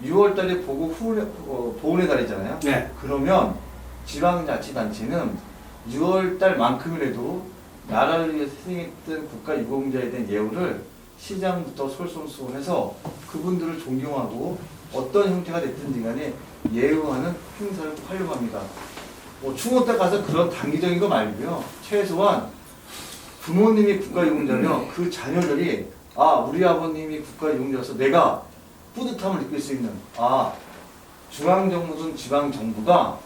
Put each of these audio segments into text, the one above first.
6월달에 보훈의 달이잖아요. 네. 그러면 지방자치단체는 6월달만큼이라도 나라를 위해서 희생했던 국가유공자에 대한 예우를 시장부터 솔선수범해서 그분들을 존경하고 어떤 형태가 됐든지 간에 예우하는 행사를 활용합니다. 추모 때 가서 그런 단기적인 거 말고요. 최소한 부모님이 국가유공자면 그 자녀들이 우리 아버님이 국가유공자여서 내가 뿌듯함을 느낄 수 있는 중앙정부든 지방정부가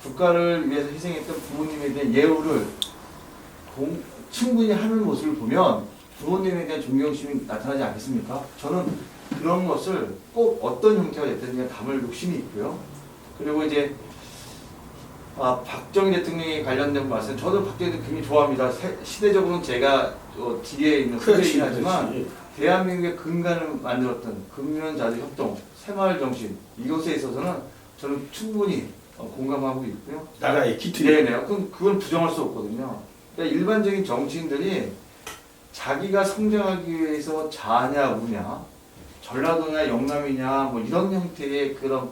국가를 위해서 희생했던 부모님에 대한 예우를 충분히 하는 모습을 보면 부모님에 대한 존경심이 나타나지 않겠습니까? 저는 그런 것을 꼭 어떤 형태가 됐든지 담을 욕심이 있고요. 그리고 이제 박정희 대통령이 관련된 말씀, 저도 박정희 대통령 굉장히 좋아합니다. 시대적으로는 제가 뒤에 있는 후배이긴 하지만 대한민국의 근간을 만들었던 금면자주협동, 새마을정신 이것에 있어서는 저는 충분히 공감하고 있고요. 나라의 기틀이. 네네. 그건 부정할 수 없거든요. 그러니까 일반적인 정치인들이 자기가 성장하기 위해서 자냐 우냐, 전라도냐 영남이냐 뭐 이런 형태의 그런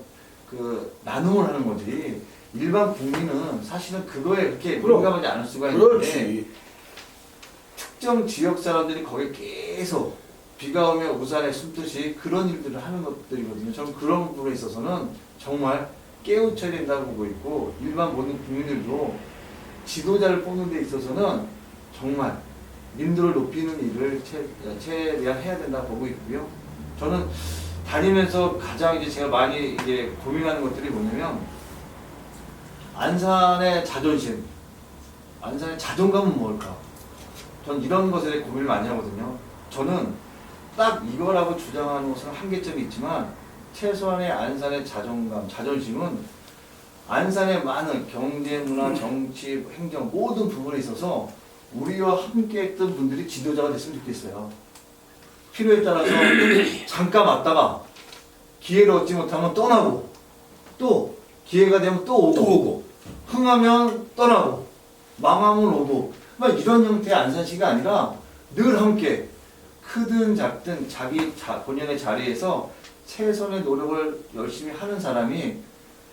나눔을 하는 거지. 일반 국민은 사실은 그거에 그렇게 민감하지 않을 수가 있는데 그렇지. 특정 지역 사람들이 거기에 계속 비가 오면 우산에 숨듯이 그런 일들을 하는 것들이거든요. 저는 그런 부분에 있어서는 정말 깨우쳐야 된다고 보고 있고, 일반 모든 국민들도 지도자를 뽑는 데 있어서는 정말 민도를 높이는 일을 최대한 해야 된다고 보고 있고요. 저는 다니면서 가장 이제 제가 많이 이제 고민하는 것들이 뭐냐면, 안산의 자존심, 안산의 자존감은 뭘까? 전 이런 것에 대해 고민을 많이 하거든요. 저는 딱 이거라고 주장하는 것은 한계점이 있지만, 최소한의 안산의 자존감, 자존심은 안산의 많은 경제, 문화, 정치, 행정 모든 부분에 있어서 우리와 함께 했던 분들이 지도자가 됐으면 좋겠어요. 필요에 따라서 잠깐 왔다가 기회를 얻지 못하면 떠나고, 또 기회가 되면 또 오고, 흥하면 떠나고, 망하면 오고, 막 이런 형태의 안산시가 아니라 늘 함께 크든 작든 자기 본연의 자리에서 최선의 노력을 열심히 하는 사람이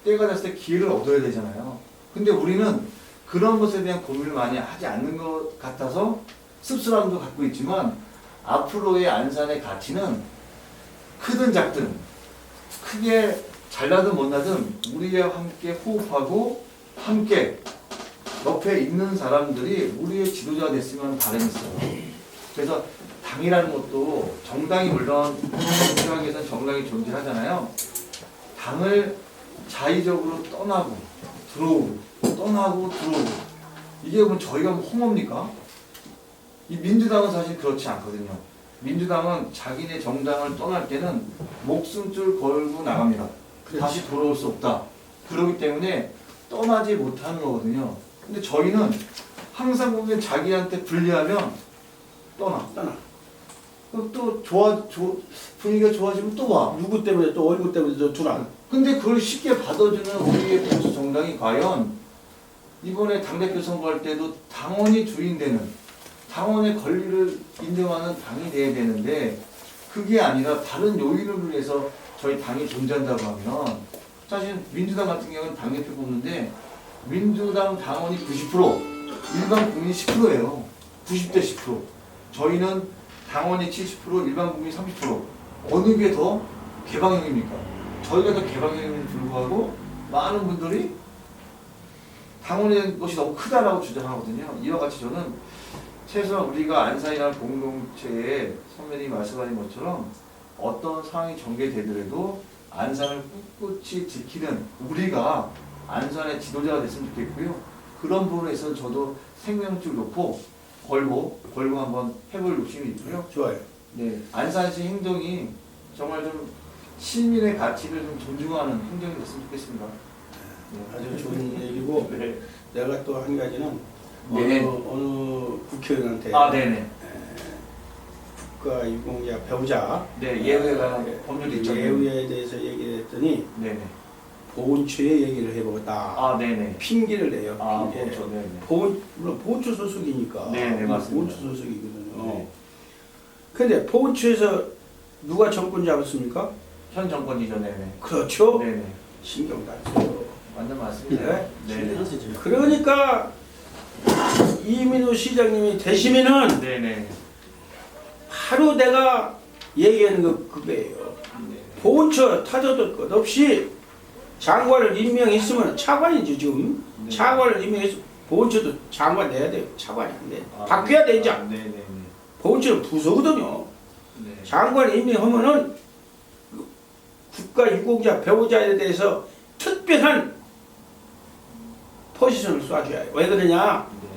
때가 됐을 때 기회를 얻어야 되잖아요. 근데 우리는 그런 것에 대한 고민을 많이 하지 않는 것 같아서 씁쓸함도 갖고 있지만, 앞으로의 안산의 가치는 크든 작든, 크게 잘나든 못나든 우리와 함께 호흡하고 함께 옆에 있는 사람들이 우리의 지도자가 됐으면 하는 바람이 있어요. 그래서 당이라는 것도, 정당이 물론 정치학에서는 정당이 존재하잖아요. 당을 자의적으로 떠나고 들어오고 떠나고 들어오고, 이게 뭐 저희가 뭐 홍어입니까? 이 민주당은 사실 그렇지 않거든요. 민주당은 자기네 정당을 떠날 때는 목숨줄 걸고 나갑니다. 그렇지. 다시 돌아올 수 없다. 그렇기 때문에 떠나지 못하는 거거든요. 근데 저희는 항상 보면 자기한테 불리하면 떠나. 그럼 또 분위기가 좋아지면 또 와. 누구 때문에 또 얼굴 때문에 저 두랑. 근데 그걸 쉽게 받아주는 우리의 보수 정당이 과연 이번에 당대표 선거할 때도 당원이 주인되는, 당원의 권리를 인정하는 당이 돼야 되는데, 그게 아니라 다른 요인을 위해서 저희 당이 존재한다고 하면, 사실 민주당 같은 경우는 당대표 뽑는데 민주당 당원이 90%, 일반 국민이 10%예요. 90대 10%. 저희는 당원이 70%, 일반 국민이 30%. 어느 게 더 개방형입니까? 저희가 더 개방형임에도 불구하고 많은 분들이 당원의 것이 너무 크다라고 주장하거든요. 이와 같이 저는 최소한 우리가 안산이라는 공동체에 선배님이 말씀하신 것처럼 어떤 상황이 전개되더라도 안산을 꿋꿋이 지키는 우리가 안산의 지도자가 됐으면 좋겠고요. 그런 부분에 있어서 저도 생명줄 놓고 걸고 한번 해볼 욕심이 있고요. 좋아요. 네, 안산시 행정이 정말 좀 시민의 가치를 좀 존중하는 행정이 됐으면 좋겠습니다. 네. 아주 좋은 얘기고, 네. 내가 또 한 가지는 네. 어느 국회의원한테 네네. 국가유공자 배우자 예우회가 법률이 있죠. 예우에 대해서 얘기를 했더니 네네. 보훈처에 얘기를 해보겠다. 네네. 핑계를 내요. 핑계. 그렇죠. 네네. 물론 보훈처 소속이니까. 네네, 맞습니다. 보훈처 소속이거든요. 네. 근데 보훈처에서 누가 정권 잡았습니까? 현 정권 이전에. 그렇죠. 네네. 신경 안 써요. 완전 맞습니다. 네. 네네. 그러니까 이민우 시장님이 되시면은 네네. 바로 내가 얘기하는 거 그거예요. 네. 보훈처 타져도 것 없이 장관을 임명했으면 차관이지 지금. 네. 차관을 임명해서 보훈처도 장관 내야 돼요. 차관이 안 돼. 바뀌어야 돼 이제. 네네네. 보훈처는 부서거든요. 네. 장관을 임명하면은 그 국가 유공자 배우자에 대해서 특별한 포지션을 쏴줘야 해요. 왜 그러냐? 네네.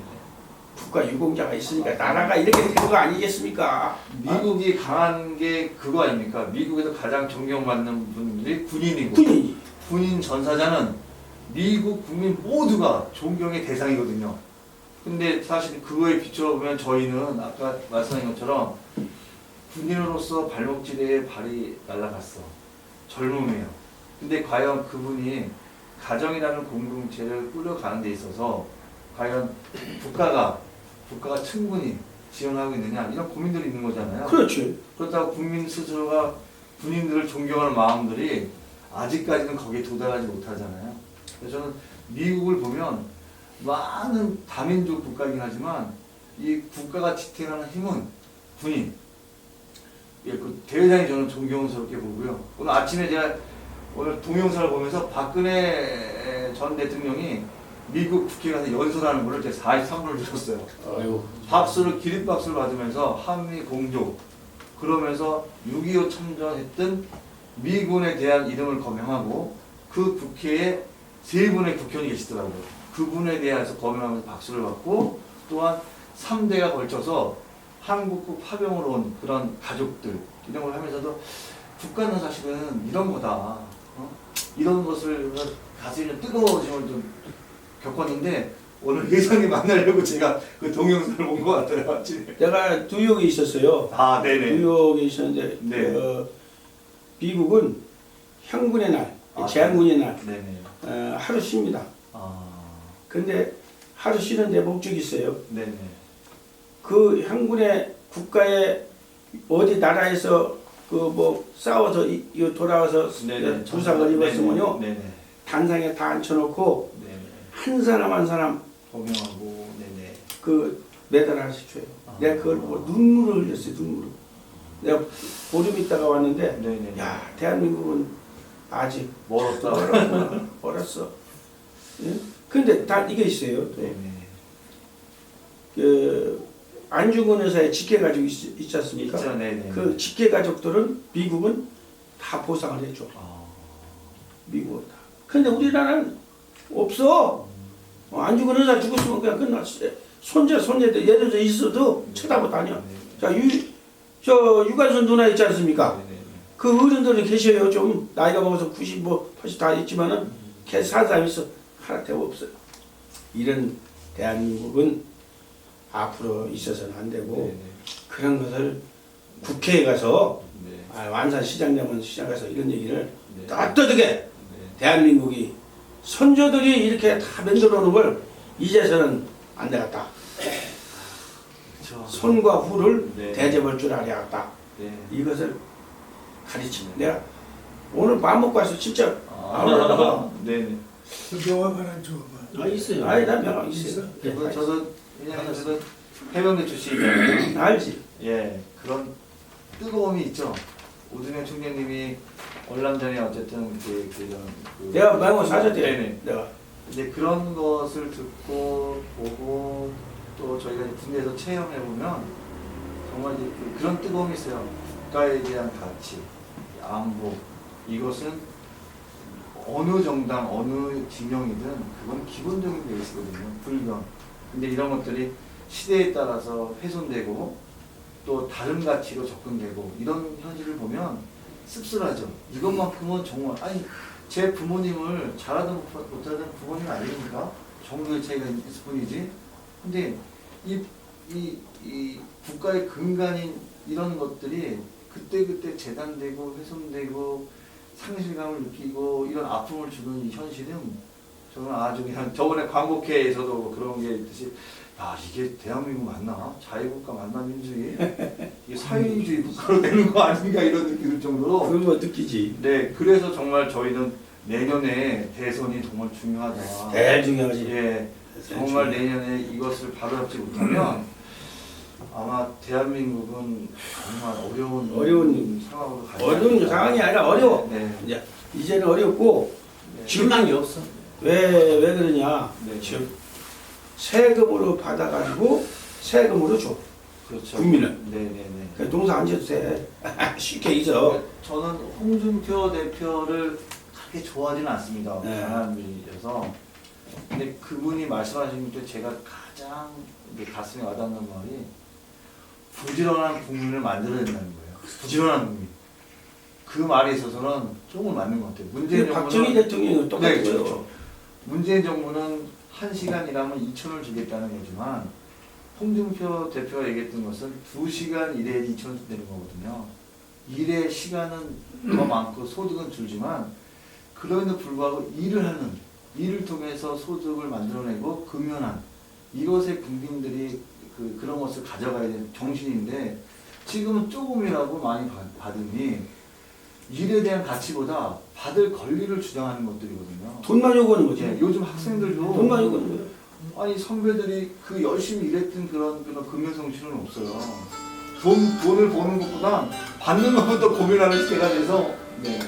국가 유공자가 있으니까 나라가 이렇게 된 거 아니겠습니까? 미국이 강한 게 그거 아닙니까? 미국에서 가장 존경받는 분들이 군인이고 군인이. 군인 전사자는 미국 국민 모두가 존경의 대상이거든요. 근데 사실 그거에 비춰보면 저희는 아까 말씀하신 것처럼 군인으로서 발목지대에 발이 날아갔어. 젊음이에요. 근데 과연 그분이 가정이라는 공동체를 꾸려가는 데 있어서 과연 국가가 충분히 지원하고 있느냐 이런 고민들이 있는 거잖아요. 그렇지. 그렇다고 국민 스스로가 군인들을 존경하는 마음들이 아직까지는 거기에 도달하지 못하잖아요. 그래서 저는 미국을 보면 많은 다민족 국가이긴 하지만 이 국가가 지탱하는 힘은 군인. 예, 그 대회장이 저는 존경스럽게 보고요. 오늘 아침에 제가 오늘 동영상을 보면서 박근혜 전 대통령이 미국 국회에 가서 연설하는 거를 제가 43분을 들었어요. 아유. 박수를 기립박수를 받으면서 한미 공조 그러면서 6.25 참전했던 미군에 대한 이름을 거명하고 그 국회에 세 분의 국회의원이 계시더라고요. 그분에 대해서 거명하면서 박수를 받고 또한 3대가 걸쳐서 한국국 파병으로 온 그런 가족들 이런 걸 하면서도 국가는 사실은 이런 거다. 이런 것을 가슴이 좀 뜨거워짐을 좀 겪었는데 오늘 회장님 만나려고 제가 그 동영상을 본 것 같아요. 아침에. 내가 뉴욕에 있었어요. 아, 네네. 뉴욕에 있었는데 네. 미국은 향군의 날, 아, 제한군의 날 네네. 하루 쉽니다. 아, 근데 하루 쉬는데 목적이 있어요. 네네. 그 향군의 국가의 어디 나라에서 그 뭐 싸워서 이거 돌아와서 네네. 부상을 입었으면요 네네. 단상에 다 앉혀놓고 네네. 한 사람 한 사람 범용하고 네네. 그 메달 하나씩 줘요. 아. 내가 그걸 보고 눈물을 흘렸어요. 눈물을. 내가 보름 있다가 왔는데 네네. 야 대한민국은 아직 멀었다. 멀었어. 예? 근데 다 이게 있어요. 또. 네네. 그 안중근 의사의 직계 가족 있지 않습니까? 있죠, 네네. 그 직계 가족들은 미국은 다 보상을 해줘. 아, 미국은 다. 근데 우리나라는 없어. 안중근 의사 죽었으면 그냥 끝났어. 손자들 예를 들어 있어도 쳐다보도 아니야. 자, 저 유관순 누나 있지 않습니까? 네네. 그 어른들은 계셔요. 좀 나이가 먹어서 90, 80 다 있지만은 계속 사는 사람이 있어. 하나 대고 없어요. 이런 대한민국은 앞으로 있어서는 안 되고 네네. 그런 것을 국회에 가서 네. 완산 시장 되면 시장 가서 이런 얘기를 네. 따뜻하게 네. 대한민국이 선조들이 이렇게 다 만들어 놓은 걸 이제서는 안 되겠다. 그쵸. 선과 후를 네. 대접할 줄 알아야겠다. 네. 이것을 가르치는 내가 오늘 밥 먹고 와서 진짜 아, 네네. 명함 하나 줘봐. 아 있어요. 아이 나 명함 있어. 그리고 저도 왜냐하면 저도 해병대 출신이잖아요. 알지. 예, 그런 뜨거움이 있죠. 오준영 총장님이 얼람 전에 어쨌든 그 내가 명함 사줬대. 네네. 내가 이제 그런 것을 듣고 보고 또 저희가 이제 군대에서 체험해 보면 정말 이제 그런 뜨거움이 있어요. 국가에 대한 가치, 안보 이것은 어느 정당, 어느 진영이든 그건 기본적인 베이스거든요. 불변. 근데 이런 것들이 시대에 따라서 훼손되고 또 다른 가치로 접근되고 이런 현실을 보면 씁쓸하죠. 이것만큼은 정말 아니 제 부모님을 잘하든 못하든 부모님 아닙니까? 정도의 차이가 있을 뿐이지. 근데 이 국가의 근간인 이런 것들이 그때그때 재단되고 훼손되고 상실감을 느끼고 이런 아픔을 주는 이 현실은 저는 아주 그냥 저번에 광복회에서도 그런 게 있듯이 아 이게 대한민국 맞나? 자유국가 맞나 민주주의? 이게 사회주의 국가로 되는 거 아닌가 이런 느낌이 들 정도로. 그런 거 느끼지. 네, 그래서 정말 저희는 내년에 대선이 정말 중요하다. 제일 중요하지. 예, 정말 내년에 이것을 바로잡지 못하면 아마 대한민국은 정말 어려운 상황으로 갈 어려운 상황이 아니라 어려워. 네. 이제 이제는 어렵고 네. 희망이 없어. 왜 그러냐? 네. 지금 세금으로 받아가지고 세금으로 줘. 그렇죠. 국민을. 네네네. 그 동사 안 줘도 돼. 쉽게 있어. 저는 홍준표 대표를 그렇게 좋아하지는 않습니다. 네. 강한 분이셔서. 근데 그분이 말씀하신 게 제가 가장 이제 가슴에 와닿는 말이 부지런한 국민을 만들어야 된다는 거예요. 부지런한 국민. 그 말에 있어서는 조금 맞는 것 같아요. 문재인 박정희 정부는 대통령이 똑같은 네, 거예요. 그렇죠. 문재인 정부는 1시간 일하면 2천원을 주겠다는 거지만 홍준표 대표가 얘기했던 것은 2시간 일해야지 2천원 되는 거거든요. 일의 시간은 더 많고 소득은 줄지만 그럼에도 불구하고 일을 통해서 소득을 만들어내고 금연한 이것에 국민들이 그런 것을 가져가야 되는 정신인데 지금은 조금이라도 많이 받으니 일에 대한 가치보다 받을 권리를 주장하는 것들이거든요. 돈만 요구하는 거지. 예, 요즘 학생들도 돈만 요구하는 거예요. 아니 선배들이 그 열심히 일했던 그런 금연성실은 없어요. 돈을 버는 것보다 받는 것부터 고민하는 시대가 돼서 네.